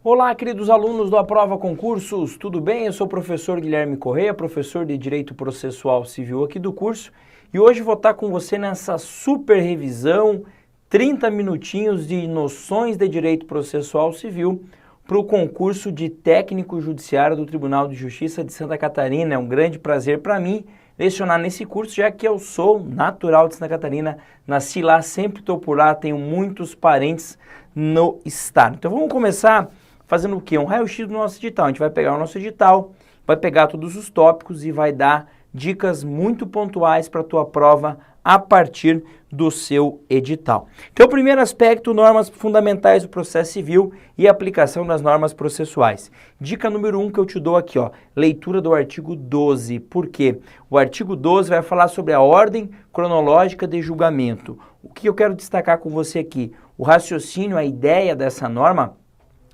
Olá, queridos alunos do Aprova Concursos, tudo bem? Eu sou o professor Guilherme Correia, professor de Direito Processual Civil aqui do curso, e hoje vou estar com você nessa super revisão, 30 minutinhos de noções de Direito Processual Civil para o concurso de técnico judiciário do Tribunal de Justiça de Santa Catarina. É um grande prazer para mim lecionar nesse curso, já que eu sou natural de Santa Catarina, nasci lá, sempre estou por lá, tenho muitos parentes no estado. Então vamos começar fazendo o quê? Um raio-x do nosso edital. A gente vai pegar o nosso edital, vai pegar todos os tópicos e vai dar dicas muito pontuais para a tua prova a partir do seu edital. Então, o primeiro aspecto, normas fundamentais do processo civil e aplicação das normas processuais. Dica número 1 que eu te dou aqui, ó, leitura do artigo 12. Por quê? O artigo 12 vai falar sobre a ordem cronológica de julgamento. O que eu quero destacar com você aqui? O raciocínio, a ideia dessa norma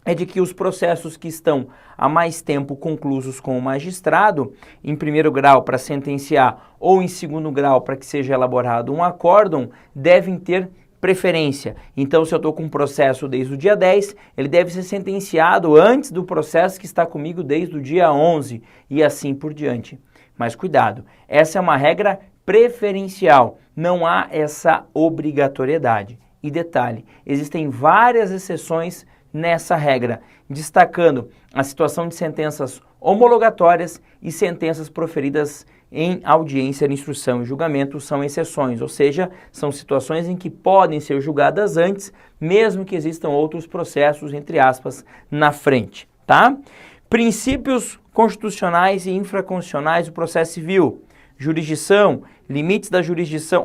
é de que os processos que estão há mais tempo conclusos com o magistrado, em primeiro grau para sentenciar ou em segundo grau para que seja elaborado um acórdão, devem ter preferência. Então, se eu estou com um processo desde o dia 10, ele deve ser sentenciado antes do processo que está comigo desde o dia 11 e assim por diante. Mas cuidado, essa é uma regra preferencial, não há essa obrigatoriedade. E detalhe, existem várias exceções nessa regra, destacando a situação de sentenças homologatórias e sentenças proferidas em audiência de instrução e julgamento são exceções, ou seja, são situações em que podem ser julgadas antes, mesmo que existam outros processos, entre aspas, na frente, tá? Princípios constitucionais e infraconstitucionais do processo civil, jurisdição, limites da jurisdição,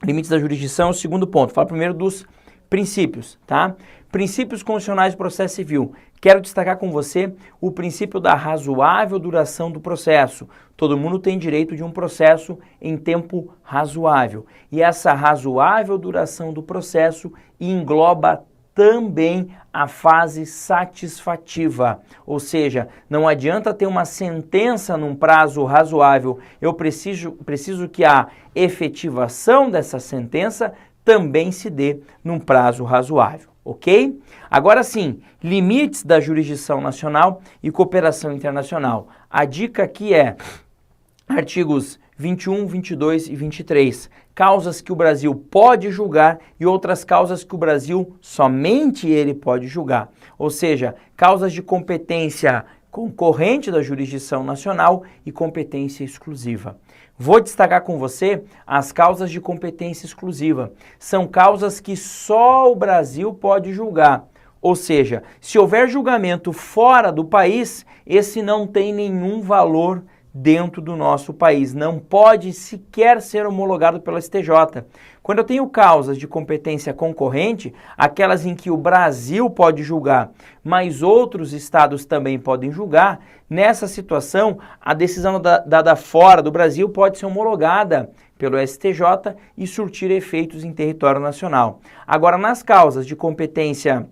limites da jurisdição, o segundo ponto, fala primeiro dos princípios, tá? Princípios constitucionais do processo civil. Quero destacar com você o princípio da razoável duração do processo. Todo mundo tem direito de um processo em tempo razoável. E essa razoável duração do processo engloba também a fase satisfativa. Ou seja, não adianta ter uma sentença num prazo razoável. Eu preciso que a efetivação dessa sentença também se dê num prazo razoável, ok? Agora sim, limites da jurisdição nacional e cooperação internacional. A dica aqui é artigos 21, 22 e 23. Causas que o Brasil pode julgar e outras causas que o Brasil somente ele pode julgar. Ou seja, causas de competência concorrente da jurisdição nacional e competência exclusiva. Vou destacar com você as causas de competência exclusiva. São causas que só o Brasil pode julgar. Ou seja, se houver julgamento fora do país, esse não tem nenhum valor dentro do nosso país. Não pode sequer ser homologado pela STJ. Quando eu tenho causas de competência concorrente, aquelas em que o Brasil pode julgar, mas outros estados também podem julgar, nessa situação, a decisão dada fora do Brasil pode ser homologada pelo STJ e surtir efeitos em território nacional. Agora, nas causas de competência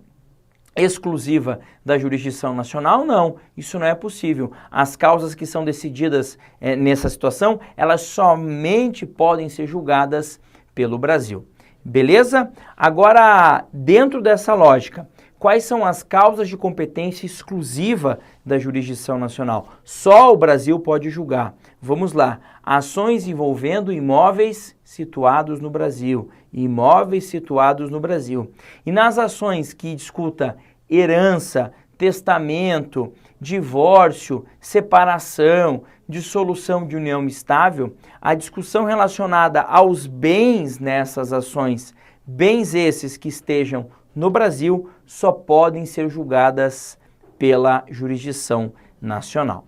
exclusiva da jurisdição nacional, não, isso não é possível. As causas que são decididas nessa situação, elas somente podem ser julgadas pelo Brasil. Beleza? Agora, dentro dessa lógica, quais são as causas de competência exclusiva da jurisdição nacional? Só o Brasil pode julgar. Vamos lá. Ações envolvendo imóveis situados no Brasil. Imóveis situados no Brasil. E nas ações que discuta herança, testamento, divórcio, separação, dissolução de união estável, a discussão relacionada aos bens nessas ações, bens esses que estejam no Brasil, só podem ser julgadas pela jurisdição nacional.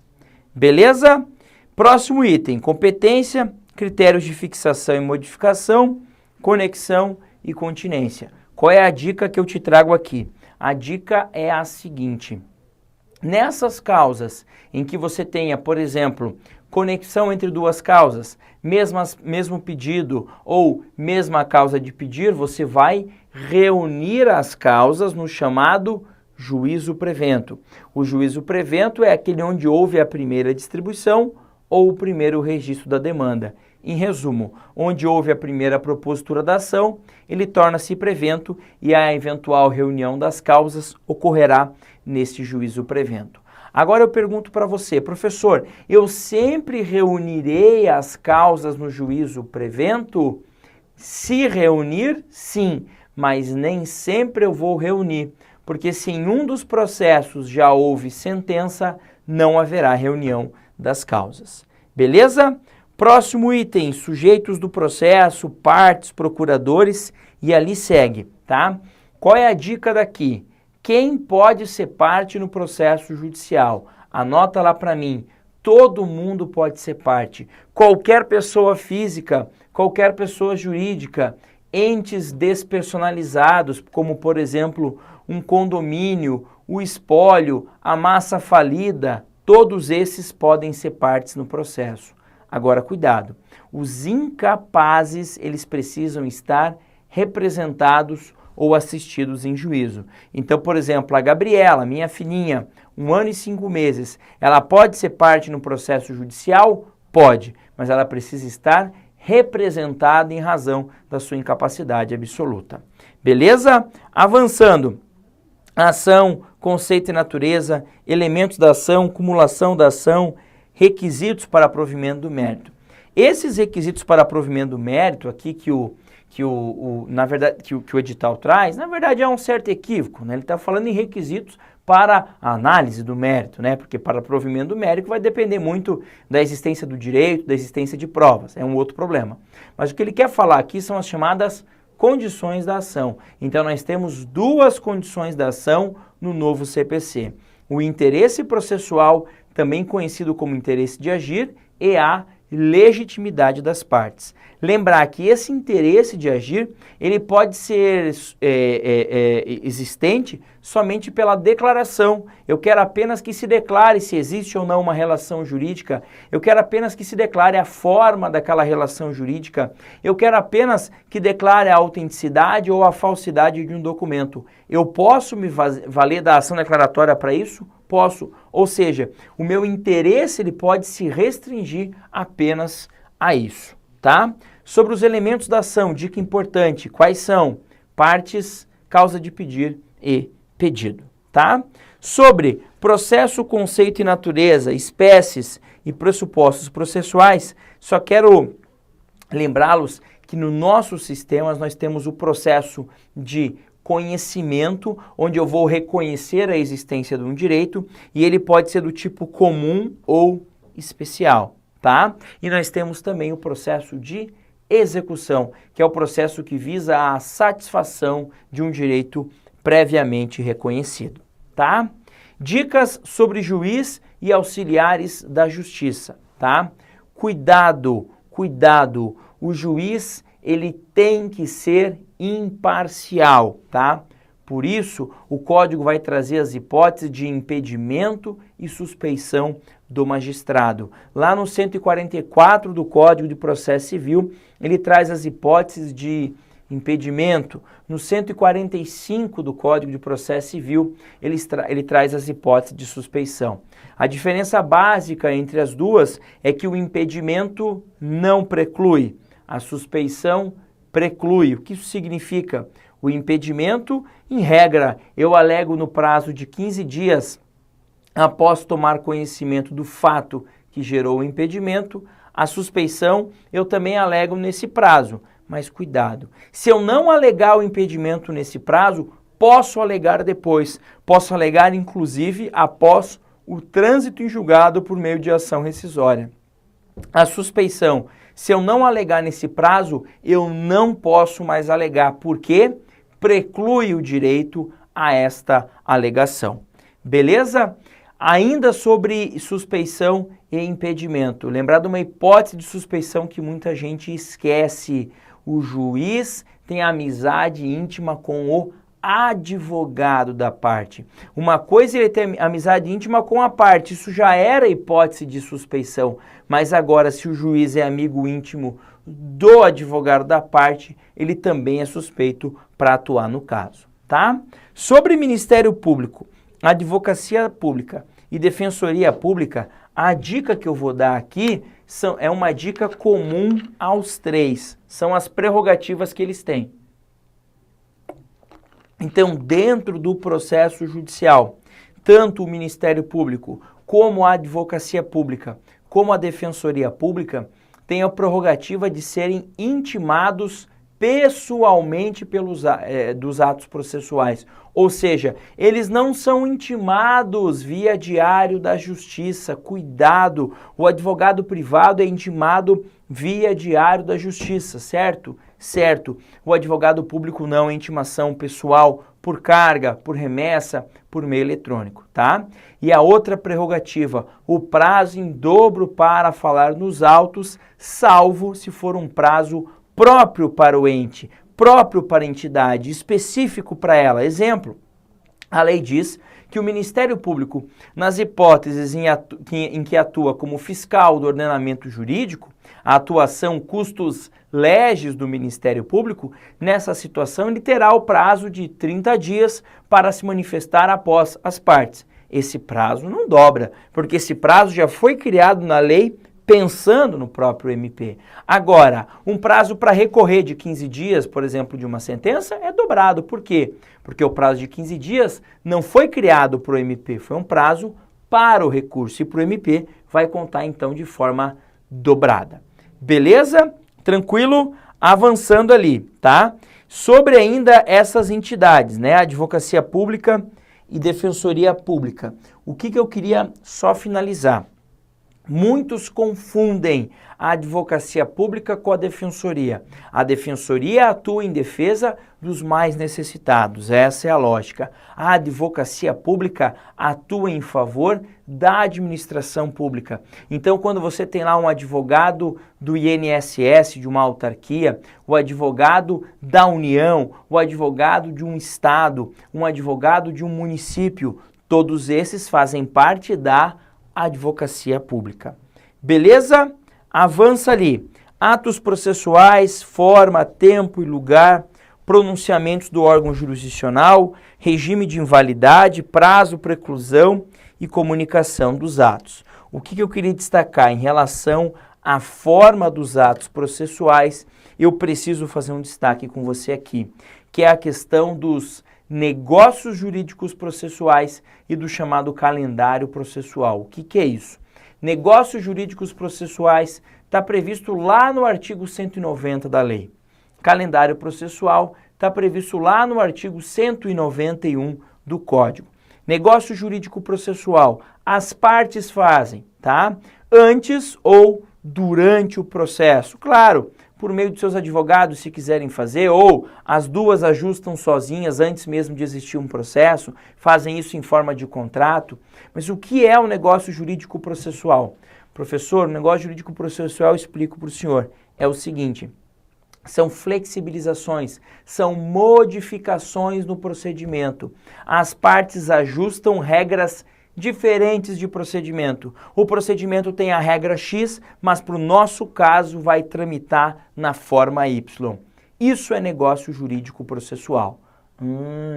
Beleza? Próximo item, competência, critérios de fixação e modificação, conexão e continência. Qual é a dica que eu te trago aqui? A dica é a seguinte: nessas causas em que você tenha, por exemplo, conexão entre duas causas, mesmo pedido ou mesma causa de pedir, você vai reunir as causas no chamado juízo prevento. O juízo prevento é aquele onde houve a primeira distribuição ou o primeiro registro da demanda. Em resumo, onde houve a primeira propositura da ação, ele torna-se prevento e a eventual reunião das causas ocorrerá neste juízo prevento. Agora eu pergunto para você, professor, eu sempre reunirei as causas no juízo prevento? Se reunir, sim, mas nem sempre eu vou reunir, porque se em um dos processos já houve sentença, não haverá reunião das causas. Beleza? Próximo item, sujeitos do processo, partes, procuradores, e ali segue, tá? Qual é a dica daqui? Quem pode ser parte no processo judicial? Anota lá para mim. Todo mundo pode ser parte. Qualquer pessoa física, qualquer pessoa jurídica, entes despersonalizados, como por exemplo um condomínio, o espólio, a massa falida, todos esses podem ser partes no processo. Agora, cuidado, os incapazes, eles precisam estar representados ou assistidos em juízo. Então, por exemplo, a Gabriela, minha filhinha, 1 ano e 5 meses, ela pode ser parte no processo judicial? Pode, mas ela precisa estar representada em razão da sua incapacidade absoluta. Beleza? Avançando. Ação, conceito e natureza, elementos da ação, cumulação da ação, requisitos para provimento do mérito. Esses requisitos para provimento do mérito aqui que o edital traz, na verdade é um certo equívoco, né? Ele está falando em requisitos para a análise do mérito, né? Porque para provimento do mérito vai depender muito da existência do direito, da existência de provas, é um outro problema. Mas o que ele quer falar aqui são as chamadas condições da ação. Então nós temos 2 condições da ação no novo CPC. O interesse processual, também conhecido como interesse de agir, e a legitimidade das partes. Lembrar que esse interesse de agir, ele pode ser existente somente pela declaração. Eu quero apenas que se declare se existe ou não uma relação jurídica. Eu quero apenas que se declare a forma daquela relação jurídica. Eu quero apenas que declare a autenticidade ou a falsidade de um documento. Eu posso me valer da ação declaratória para isso? Posso. Ou seja, o meu interesse ele pode se restringir apenas a isso, tá? Sobre os elementos da ação, dica importante, quais são? Partes, causa de pedir e pedido, tá? Sobre processo, conceito e natureza, espécies e pressupostos processuais, só quero lembrá-los que no nosso sistema nós temos o processo de conhecimento, onde eu vou reconhecer a existência de um direito e ele pode ser do tipo comum ou especial, tá? E nós temos também o processo de execução, que é o processo que visa a satisfação de um direito previamente reconhecido, tá? Dicas sobre juiz e auxiliares da justiça, tá? Cuidado, cuidado, o juiz ele tem que ser imparcial, tá? Por isso, o Código vai trazer as hipóteses de impedimento e suspeição do magistrado. Lá no 144 do Código de Processo Civil, ele traz as hipóteses de impedimento. No 145 do Código de Processo Civil, ele traz as hipóteses de suspeição. A diferença básica entre as duas é que o impedimento não preclui, a suspeição preclui. O que isso significa? O impedimento, em regra, eu alego no prazo de 15 dias após tomar conhecimento do fato que gerou o impedimento. A suspeição, eu também alego nesse prazo. Mas cuidado, se eu não alegar o impedimento nesse prazo, posso alegar depois. Posso alegar, inclusive, após o trânsito em julgado por meio de ação rescisória. A suspeição, se eu não alegar nesse prazo, eu não posso mais alegar, porque preclui o direito a esta alegação. Beleza? Ainda sobre suspeição e impedimento. Lembrar de uma hipótese de suspeição que muita gente esquece. O juiz tem amizade íntima com o advogado da parte. Uma coisa é ele ter amizade íntima com a parte, isso já era hipótese de suspeição, mas agora se o juiz é amigo íntimo do advogado da parte, ele também é suspeito para atuar no caso, tá? Sobre Ministério Público, Advocacia Pública e Defensoria Pública, a dica que eu vou dar aqui é uma dica comum aos três. São as prerrogativas que eles têm. Então, dentro do processo judicial, tanto o Ministério Público, como a Advocacia Pública, como a Defensoria Pública, têm a prerrogativa de serem intimados pessoalmente dos atos processuais. Ou seja, eles não são intimados via diário da Justiça. Cuidado, o advogado privado é intimado via diário da Justiça, certo? Certo. O advogado público não, é intimação pessoal por carga, por remessa, por meio eletrônico, tá? E a outra prerrogativa, o prazo em dobro para falar nos autos, salvo se for um prazo próprio para o ente, próprio para a entidade, específico para ela. Exemplo, a lei diz que o Ministério Público, nas hipóteses em que atua como fiscal do ordenamento jurídico, a atuação custos legis do Ministério Público, nessa situação ele terá o prazo de 30 dias para se manifestar após as partes. Esse prazo não dobra, porque esse prazo já foi criado na lei pensando no próprio MP. Agora, um prazo para recorrer de 15 dias, por exemplo, de uma sentença, é dobrado. Por quê? Porque o prazo de 15 dias não foi criado para o MP, foi um prazo para o recurso. E para o MP vai contar, então, de forma dobrada. Beleza? Tranquilo? Avançando ali, tá? Sobre ainda essas entidades, né? Advocacia Pública e Defensoria Pública. O que eu queria só finalizar? Muitos confundem a advocacia pública com a defensoria. A defensoria atua em defesa dos mais necessitados, essa é a lógica. A advocacia pública atua em favor da administração pública. Então, quando você tem lá um advogado do INSS, de uma autarquia, o advogado da União, o advogado de um estado, um advogado de um município, todos esses fazem parte da advocacia pública. Beleza? Avança ali. Atos processuais, forma, tempo e lugar, pronunciamentos do órgão jurisdicional, regime de invalidade, prazo, preclusão e comunicação dos atos. O que eu queria destacar em relação à forma dos atos processuais, eu preciso fazer um destaque com você aqui, que é a questão dos negócios jurídicos processuais e do chamado calendário processual. O que é isso? Negócios jurídicos processuais está previsto lá no artigo 190 da lei. Calendário processual está previsto lá no artigo 191 do Código. Negócio jurídico processual, as partes fazem, tá? Antes ou durante o processo. Claro, por meio de seus advogados, se quiserem fazer, ou as duas ajustam sozinhas antes mesmo de existir um processo, fazem isso em forma de contrato. Mas o que é o negócio jurídico processual? Professor, o negócio jurídico processual, eu explico para o senhor, é o seguinte: são flexibilizações, são modificações no procedimento. As partes ajustam regras diferentes de procedimento. O procedimento tem a regra X, mas para o nosso caso vai tramitar na forma Y. Isso é negócio jurídico processual.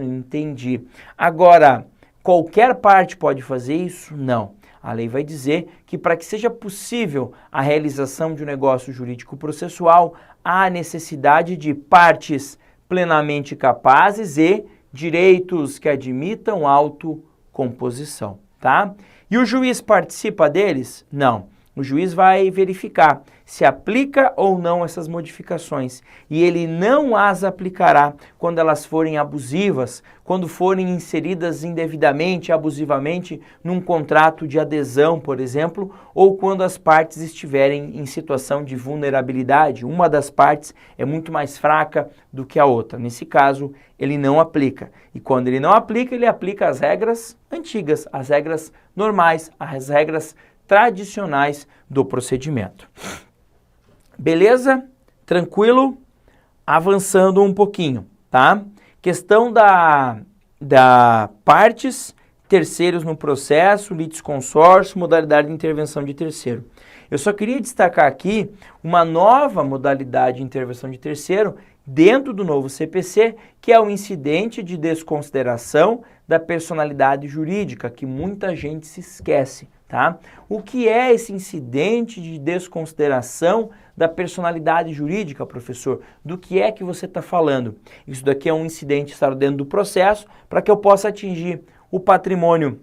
Entendi. Agora, qualquer parte pode fazer isso? Não. A lei vai dizer que para que seja possível a realização de um negócio jurídico processual, há necessidade de partes plenamente capazes e direitos que admitam autocomposição. Tá? E o juiz participa deles? Não. O juiz vai verificar se aplica ou não essas modificações. E ele não as aplicará quando elas forem abusivas, quando forem inseridas indevidamente, abusivamente, num contrato de adesão, por exemplo, ou quando as partes estiverem em situação de vulnerabilidade. Uma das partes é muito mais fraca do que a outra. Nesse caso, ele não aplica. E quando ele não aplica, ele aplica as regras antigas, as regras normais, as regras tradicionais do procedimento. Beleza? Tranquilo? Avançando um pouquinho, tá? Questão da partes, terceiros no processo, litisconsórcio, modalidade de intervenção de terceiro. Eu só queria destacar aqui uma nova modalidade de intervenção de terceiro, dentro do novo CPC, que é o incidente de desconsideração da personalidade jurídica, que muita gente se esquece, tá? O que é esse incidente de desconsideração da personalidade jurídica, professor? Do que é que você está falando? Isso daqui é um incidente que está dentro do processo para que eu possa atingir o patrimônio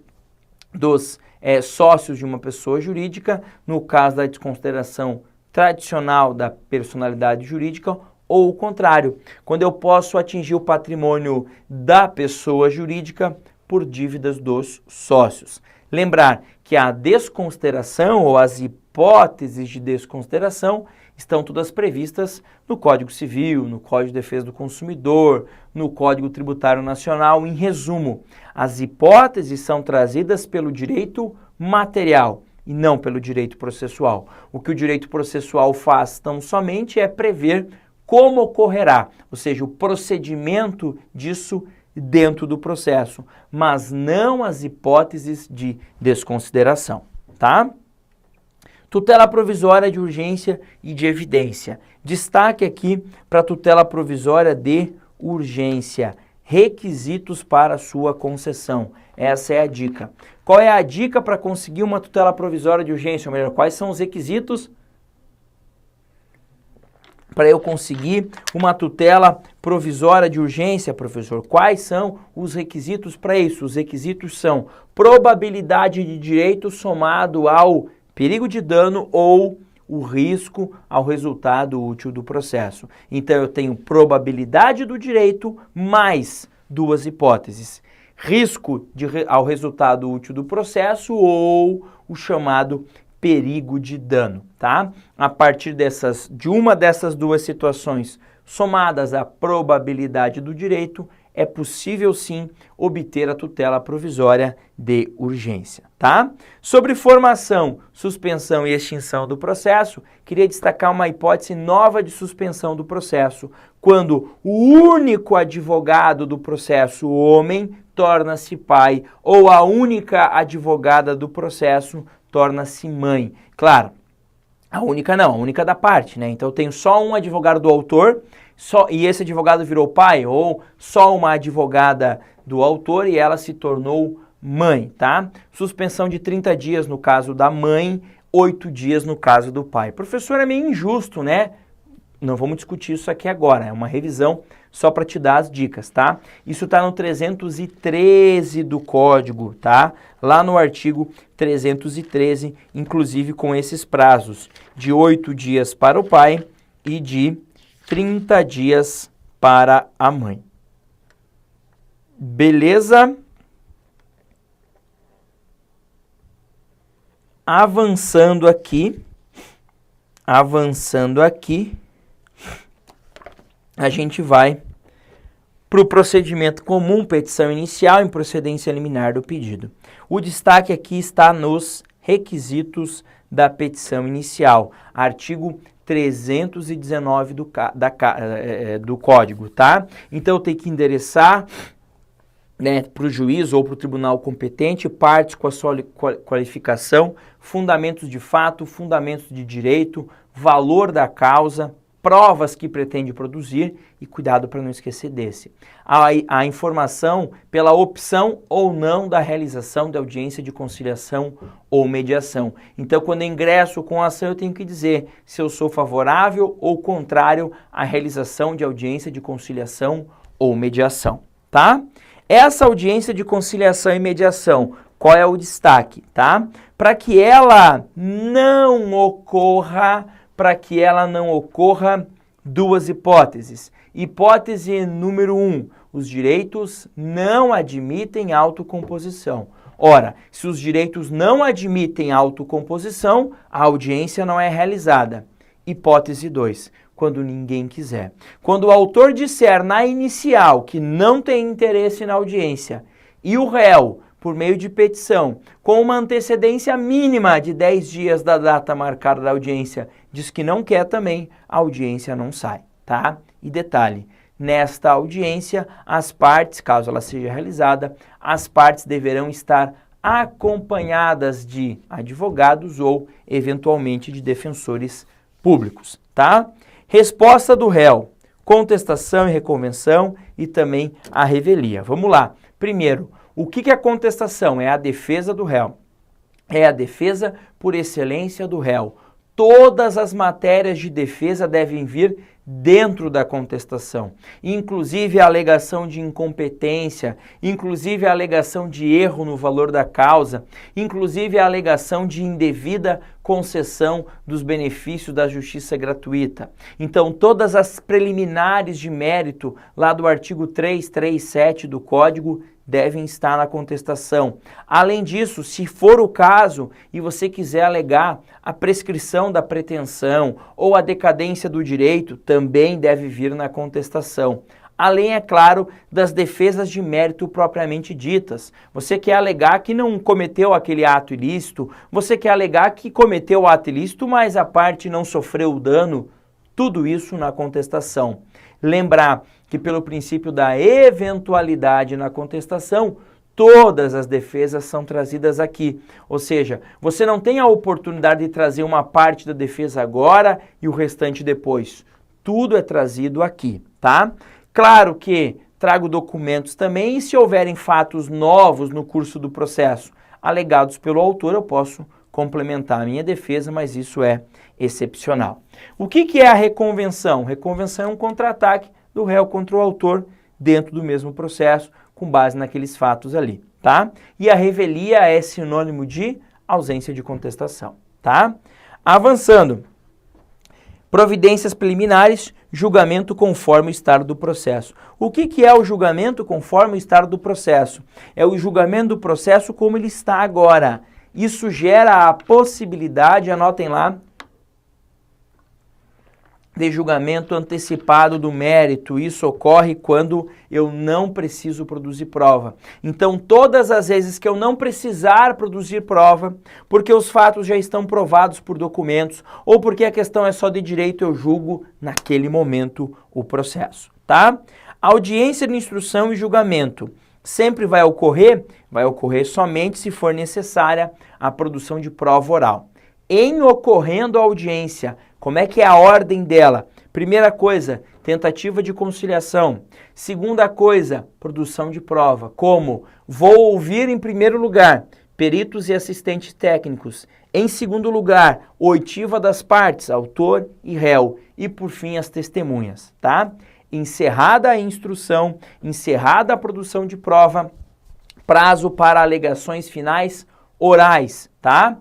dos sócios de uma pessoa jurídica, no caso da desconsideração tradicional da personalidade jurídica, ou o contrário, quando eu posso atingir o patrimônio da pessoa jurídica por dívidas dos sócios. Lembrar que a desconsideração ou as hipóteses de desconsideração estão todas previstas no Código Civil, no Código de Defesa do Consumidor, no Código Tributário Nacional. Em resumo, as hipóteses são trazidas pelo direito material e não pelo direito processual. O que o direito processual faz tão somente é prever como ocorrerá, ou seja, o procedimento disso dentro do processo, mas não as hipóteses de desconsideração, tá? Tutela provisória de urgência e de evidência. Destaque aqui para a tutela provisória de urgência. Requisitos para sua concessão. Essa é a dica. Qual é a dica para conseguir uma tutela provisória de urgência? Ou melhor, quais são os requisitos para eu conseguir uma tutela provisória de urgência, professor? Quais são os requisitos para isso? Os requisitos são probabilidade de direito somado ao perigo de dano ou o risco ao resultado útil do processo. Então, eu tenho probabilidade do direito mais duas hipóteses. Risco ao resultado útil do processo ou o chamado perigo de dano, tá? A partir de uma dessas duas situações somadas à probabilidade do direito, é possível sim obter a tutela provisória de urgência, tá? Sobre formação, suspensão e extinção do processo, queria destacar uma hipótese nova de suspensão do processo, quando o único advogado do processo, homem, torna-se pai, ou a única advogada do processo torna-se mãe. Claro, a única não, a única da parte, né? Então eu tenho só um advogado do autor, e esse advogado virou pai, ou só uma advogada do autor e ela se tornou mãe, tá? Suspensão de 30 dias no caso da mãe, 8 dias no caso do pai. Professor, é meio injusto, né? Não vamos discutir isso aqui agora, é uma revisão só para te dar as dicas, tá? Isso está no 313 do Código, tá? Lá no artigo 313, inclusive com esses prazos de 8 dias para o pai e de 30 dias para a mãe. Beleza? Avançando aqui, a gente vai para o procedimento comum, petição inicial, improcedência liminar do pedido. O destaque aqui está nos requisitos da petição inicial, artigo 319 do Código, tá? Então, eu tenho que endereçar, né, para o juiz ou para o tribunal competente, partes com a sua qualificação, fundamentos de fato, fundamentos de direito, valor da causa, provas que pretende produzir e cuidado para não esquecer desse. A informação pela opção ou não da realização da audiência de conciliação ou mediação. Então, quando eu ingresso com a ação, eu tenho que dizer se eu sou favorável ou contrário à realização de audiência de conciliação ou mediação, tá? Essa audiência de conciliação e mediação, qual é o destaque, tá? Para que ela não ocorra, duas hipóteses. Hipótese número 1, os direitos não admitem autocomposição. Ora, se os direitos não admitem autocomposição, a audiência não é realizada. Hipótese 2, quando ninguém quiser. Quando o autor disser na inicial que não tem interesse na audiência e o réu, por meio de petição, com uma antecedência mínima de 10 dias da data marcada da audiência, diz que não quer também, a audiência não sai, tá? E detalhe, nesta audiência, as partes, caso ela seja realizada, as partes deverão estar acompanhadas de advogados ou, eventualmente, de defensores públicos, tá? Resposta do réu. contestação e reconvenção e também a revelia. Vamos lá. Primeiro, o que é a contestação? É a defesa do réu. É a defesa por excelência do réu. Todas as matérias de defesa devem vir dentro da contestação, inclusive a alegação de incompetência, inclusive a alegação de erro no valor da causa, inclusive a alegação de indevida concessão dos benefícios da justiça gratuita. Então, todas as preliminares de mérito lá do artigo 337 do Código devem estar na contestação. Além disso, se for o caso e você quiser alegar a prescrição da pretensão ou a decadência do direito, também deve vir na contestação. Além, é claro, das defesas de mérito propriamente ditas. Você quer alegar que não cometeu aquele ato ilícito, você quer alegar que cometeu o ato ilícito, mas a parte não sofreu o dano, tudo isso na contestação. Lembrar que pelo princípio da eventualidade na contestação, todas as defesas são trazidas aqui. Ou seja, você não tem a oportunidade de trazer uma parte da defesa agora e o restante depois. Tudo é trazido aqui, tá? Claro que trago documentos também e se houverem fatos novos no curso do processo alegados pelo autor, eu posso complementar a minha defesa, mas isso é excepcional. O que é a reconvenção? Reconvenção é um contra-ataque do réu contra o autor dentro do mesmo processo, com base naqueles fatos ali, tá? E a revelia é sinônimo de ausência de contestação, tá? Avançando. Providências preliminares, julgamento conforme o estado do processo. O que é o julgamento conforme o estado do processo? É o julgamento do processo como ele está agora. Isso gera a possibilidade, anotem lá, de julgamento antecipado do mérito. Isso ocorre quando eu não preciso produzir prova. Então, todas as vezes que eu não precisar produzir prova, porque os fatos já estão provados por documentos, ou porque a questão é só de direito, eu julgo naquele momento o processo, tá? Audiência de instrução e julgamento sempre vai ocorrer somente se for necessária a produção de prova oral. Em ocorrendo a audiência, como é que é a ordem dela? Primeira coisa, tentativa de conciliação. Segunda coisa, produção de prova. Como? Vou ouvir em primeiro lugar peritos e assistentes técnicos. Em segundo lugar, oitiva das partes, autor e réu. E por fim, as testemunhas, tá? Encerrada a instrução, encerrada a produção de prova, prazo para alegações finais orais, tá?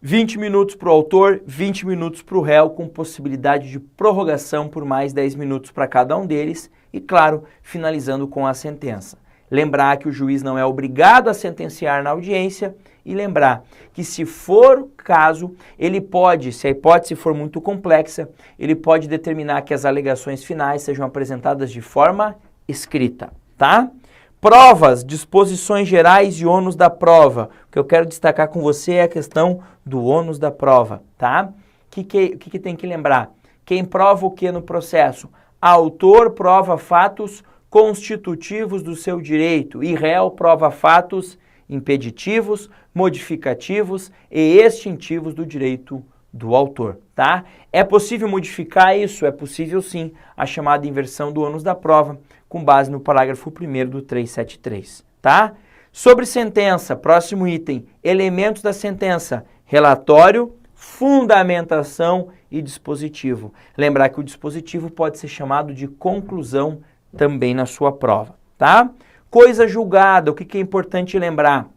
20 minutos para o autor, 20 minutos para o réu, com possibilidade de prorrogação por mais 10 minutos para cada um deles e, claro, finalizando com a sentença. Lembrar que o juiz não é obrigado a sentenciar na audiência e lembrar que, se for o caso, ele pode, se a hipótese for muito complexa, ele pode determinar que as alegações finais sejam apresentadas de forma escrita, tá? Provas, disposições gerais e ônus da prova. O que eu quero destacar com você é a questão do ônus da prova, tá? O que tem que lembrar? Quem prova o que no processo? Autor prova fatos constitutivos do seu direito e réu prova fatos impeditivos, modificativos e extintivos do direito do autor, tá? É possível modificar isso? É possível sim, a chamada inversão do ônus da prova, com base no parágrafo 1º do 373, tá? Sobre sentença, próximo item, elementos da sentença, relatório, fundamentação e dispositivo. Lembrar que o dispositivo pode ser chamado de conclusão também na sua prova, tá? Coisa julgada, o que é importante lembrar?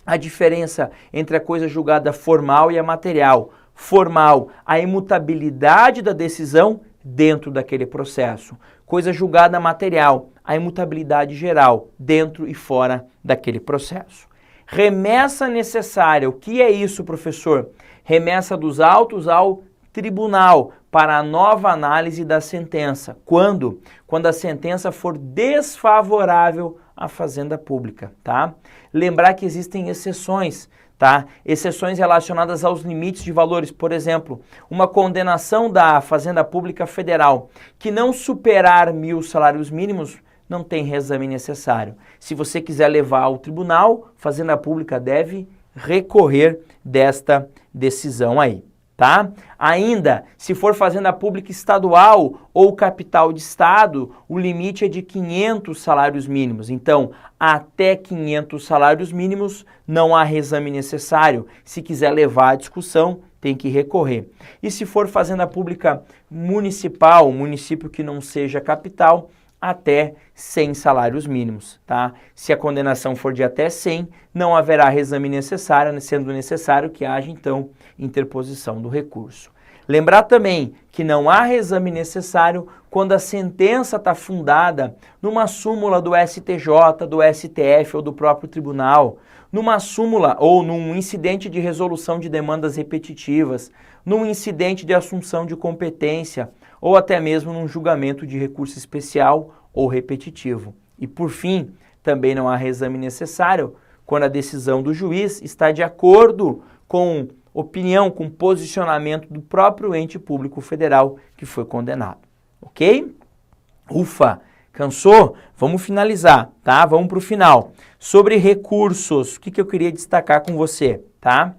A diferença entre a coisa julgada formal e a material. Formal, a imutabilidade da decisão dentro daquele processo. Coisa julgada material, a imutabilidade geral, dentro e fora daquele processo. Remessa necessária, o que é isso, professor? Remessa dos autos ao tribunal para a nova análise da sentença. Quando? Quando a sentença for desfavorável à fazenda pública, tá? Lembrar que existem exceções, tá? Exceções relacionadas aos limites de valores. Por exemplo, uma condenação da Fazenda Pública Federal que não superar 1.000 salários mínimos não tem reexame necessário. Se você quiser levar ao tribunal, Fazenda Pública deve recorrer desta decisão aí, tá? Ainda, se for fazenda pública estadual ou capital de estado, o limite é de 500 salários mínimos. Então, até 500 salários mínimos não há reexame necessário. Se quiser levar a discussão, tem que recorrer. E se for fazenda pública municipal, município que não seja capital, até 100 salários mínimos, tá? Se a condenação for de até 100, não haverá reexame necessário, sendo necessário que haja, então, interposição do recurso. Lembrar também que não há reexame necessário quando a sentença está fundada numa súmula do STJ, do STF ou do próprio tribunal, numa súmula ou num incidente de resolução de demandas repetitivas, num incidente de assunção de competência ou até mesmo num julgamento de recurso especial ou repetitivo. E por fim, também não há reexame necessário quando a decisão do juiz está de acordo com opinião, com posicionamento do próprio ente público federal que foi condenado. Ok? Ufa! Cansou? Vamos finalizar, tá? Vamos para o final. Sobre recursos, o que eu queria destacar com você, tá?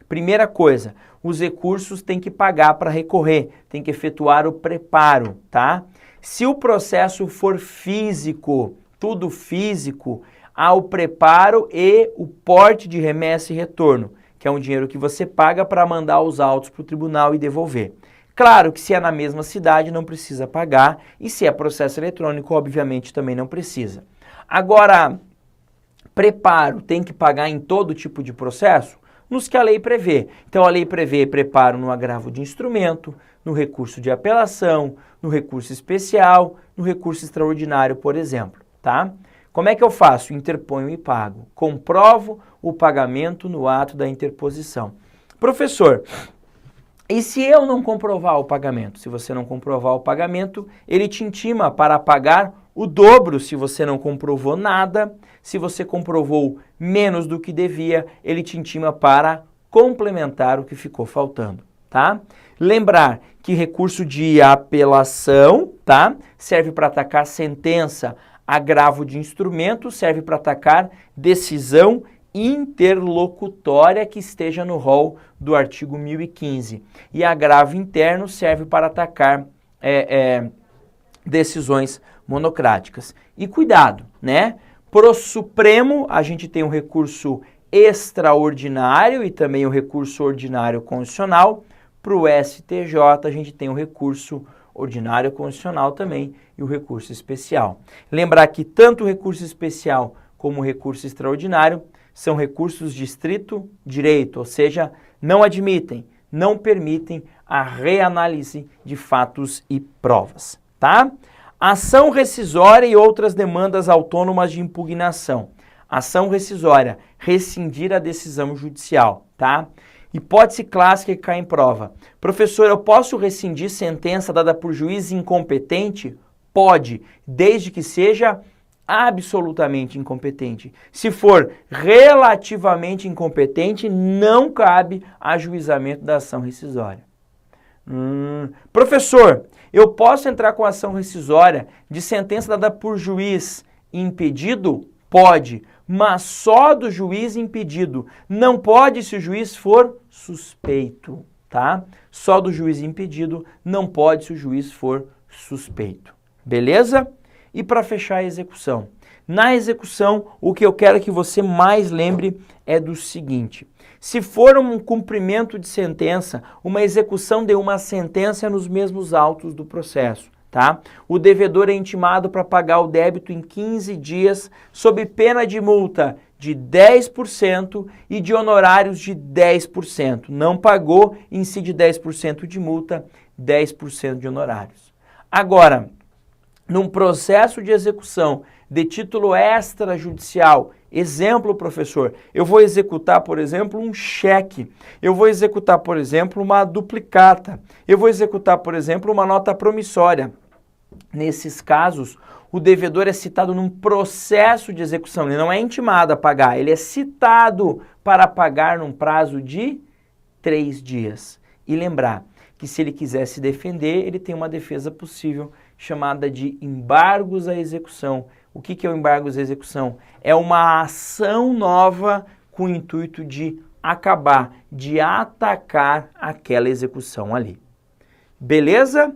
Primeira coisa, os recursos têm que pagar para recorrer, tem que efetuar o preparo, tá? Se o processo for físico, tudo físico, há o preparo e o porte de remessa e retorno, que é um dinheiro que você paga para mandar os autos para o tribunal e devolver. Claro que se é na mesma cidade não precisa pagar e se é processo eletrônico, obviamente também não precisa. Agora, preparo tem que pagar em todo tipo de processo? Nos que a lei prevê. Então a lei prevê preparo no agravo de instrumento, no recurso de apelação, no recurso especial, no recurso extraordinário, por exemplo, tá? Como é que eu faço? Interponho e pago. Comprovo o pagamento no ato da interposição. Professor, e se eu não comprovar o pagamento? Se você não comprovar o pagamento, ele te intima para pagar o dobro se você não comprovou nada. Se você comprovou menos do que devia, ele te intima para complementar o que ficou faltando, tá? Lembrar que recurso de apelação, tá? Serve para atacar sentença, agravo de instrumento, serve para atacar decisão interlocutória que esteja no rol do artigo 1015. E agravo interno serve para atacar decisões monocráticas. E cuidado, né? Pro Supremo, a gente tem um recurso extraordinário e também o recurso ordinário constitucional. Para o STJ, a gente tem o recurso ordinário constitucional também e o recurso especial. Lembrar que tanto o recurso especial como o recurso extraordinário são recursos de estrito direito, ou seja, não admitem, não permitem a reanálise de fatos e provas, tá? Ação rescisória e outras demandas autônomas de impugnação. Ação rescisória, rescindir a decisão judicial, tá? Hipótese clássica que cai em prova. Professor, eu posso rescindir sentença dada por juiz incompetente? Pode, desde que seja absolutamente incompetente. Se for relativamente incompetente, não cabe ajuizamento da ação rescisória. Professor, eu posso entrar com ação rescisória de sentença dada por juiz impedido? Pode, mas só do juiz impedido. Não pode se o juiz for suspeito, tá? Só do juiz impedido, não pode se o juiz for suspeito. Beleza? E para fechar a execução. Na execução, o que eu quero que você mais lembre é do seguinte: se for um cumprimento de sentença, uma execução de uma sentença nos mesmos autos do processo, tá? O devedor é intimado para pagar o débito em 15 dias, sob pena de multa de 10% e de honorários de 10%. Não pagou, incide 10% de multa, 10% de honorários. Agora, num processo de execução de título extrajudicial, exemplo, professor, eu vou executar, por exemplo, um cheque, eu vou executar, por exemplo, uma duplicata, eu vou executar, por exemplo, uma nota promissória. Nesses casos, o devedor é citado num processo de execução, ele não é intimado a pagar, ele é citado para pagar num prazo de 3 dias. E lembrar que se ele quiser se defender, ele tem uma defesa possível chamada de embargos à execução. O que é o embargos à execução? É uma ação nova com o intuito de acabar de atacar aquela execução ali. Beleza?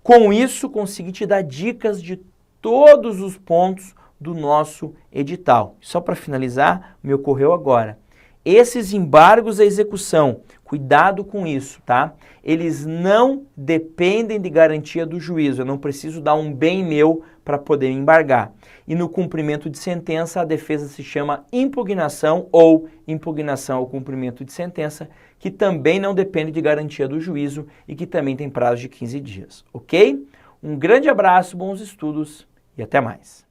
Com isso, consegui te dar dicas de todos os pontos do nosso edital. Só para finalizar, me ocorreu agora. Esses embargos à execução, cuidado com isso, tá? Eles não dependem de garantia do juízo. Eu não preciso dar um bem meu para poder me embargar. E no cumprimento de sentença, a defesa se chama impugnação ou impugnação ao cumprimento de sentença, que também não depende de garantia do juízo e que também tem prazo de 15 dias, ok? Um grande abraço, bons estudos e até mais.